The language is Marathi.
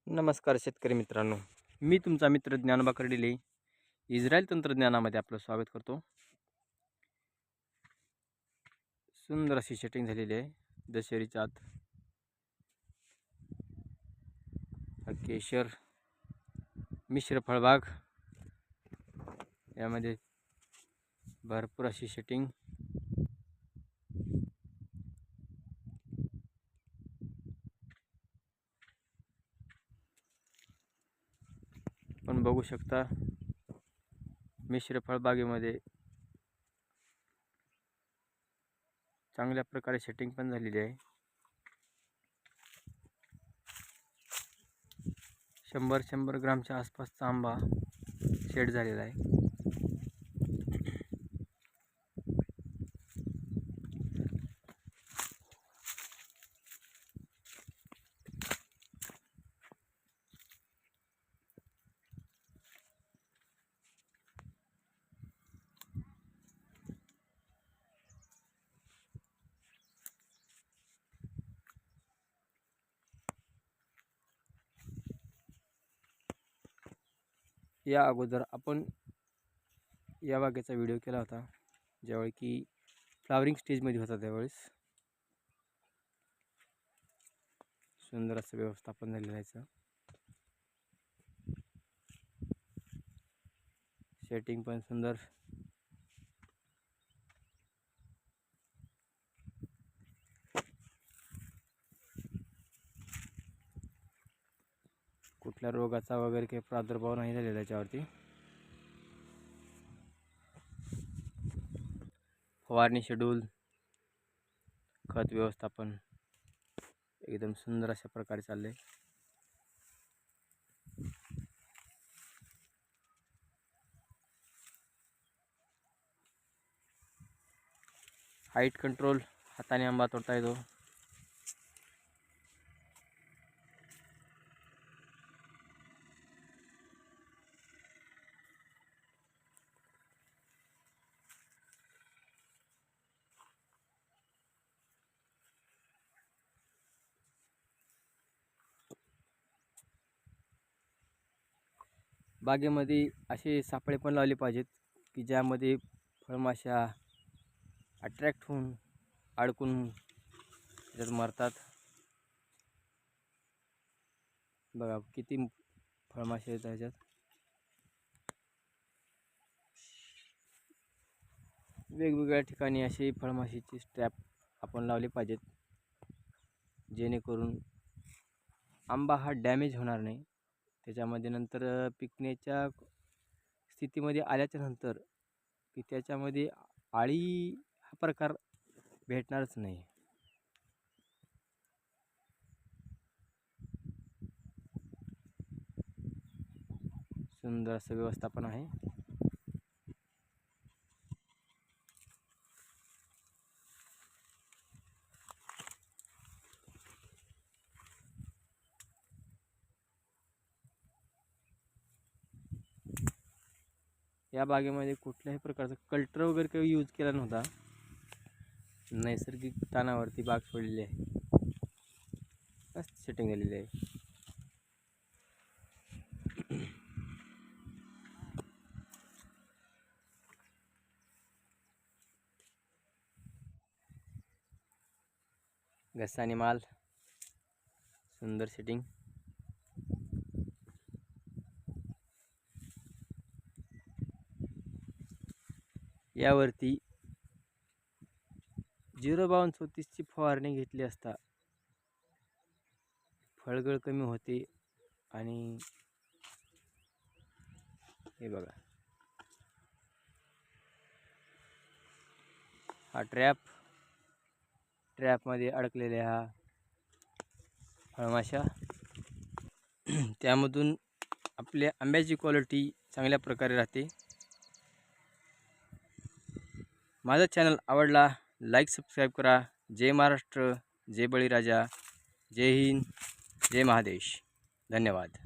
नमस्कार शेतकरी मित्रांनो, मी तुमचा मित्र ज्ञानोबा कर्डिले इस्रायल तंत्रज्ञानामध्ये आपलं स्वागत करतो. सुंदर अशी सेटिंग झालेली आहे. दशेरीच्या आत केशर मिश्र फळबाग यामध्ये भरपूर अशी सेटिंग. आपण बघू शकता मिश्र फळबागेमध्ये चांगल्या प्रकारे सेटिंग पण झालेली आहे. 100 ग्रामच्या आसपासचा आंबा सेट झालेला आहे. या अगोदर आपण या बागेचा व्हिडिओ केला होता, ज्यावेळी की फ्लावरिंग स्टेजमध्ये होता. त्यावेळेस सुंदर असं व्यवस्थापन झालेलं आहे. सेटिंग पण सुंदर. कुठल्या रोगाचा वगैरे काही प्रादुर्भाव नाही झालेला त्याच्यावरती. फवारणी शेड्यूल, खत व्यवस्थापन एकदम सुंदर अशा प्रकारे चालले. हाईट कंट्रोल, हाताने आंबा तोडता येतो. बागेमध्ये असे सापळे पण लावले पाहिजेत की ज्यामध्ये फळमाशा अट्रॅक्ट होऊन अडकून त्याच्यात मरतात. बघा किती फळमाशा आहेत त्याच्यात. वेगवेगळ्या ठिकाणी असे फळमाशीचे स्ट्रॅप आपण लावले पाहिजेत, जेणेकरून आंबा हा डॅमेज होणार नाही. त्याच्यामध्ये नंतर पिकण्याच्या स्थितीमध्ये आल्याच्या नंतर की त्याच्यामध्ये आळी हा प्रकार भेटणारच नाही. सुंदर असं व्यवस्थापन आहे. या बागेमध्ये कुठल्याही प्रकारचा कल्टर वगैरे काही यूज केला नव्हता. नैसर्गिक तानावरती बाग सोडलेली आहे. मस्त सेटिंग झालेली आहे. घसानी माल, सुंदर सेटिंग. यावरती 05234ची फवारणी घेतली असता फळगळ कमी होते. आणि हे बघा, हा ट्रॅपमध्ये अडकलेल्या ह्या फळमाशा, त्यामधून आपल्या आंब्याची क्वालिटी चांगल्या प्रकारे राहते. माझा चॅनल आवडला लाईक सबस्क्राईब करा. जय महाराष्ट्र, जय बळीराजा, जय हिंद, जय महादेश. धन्यवाद.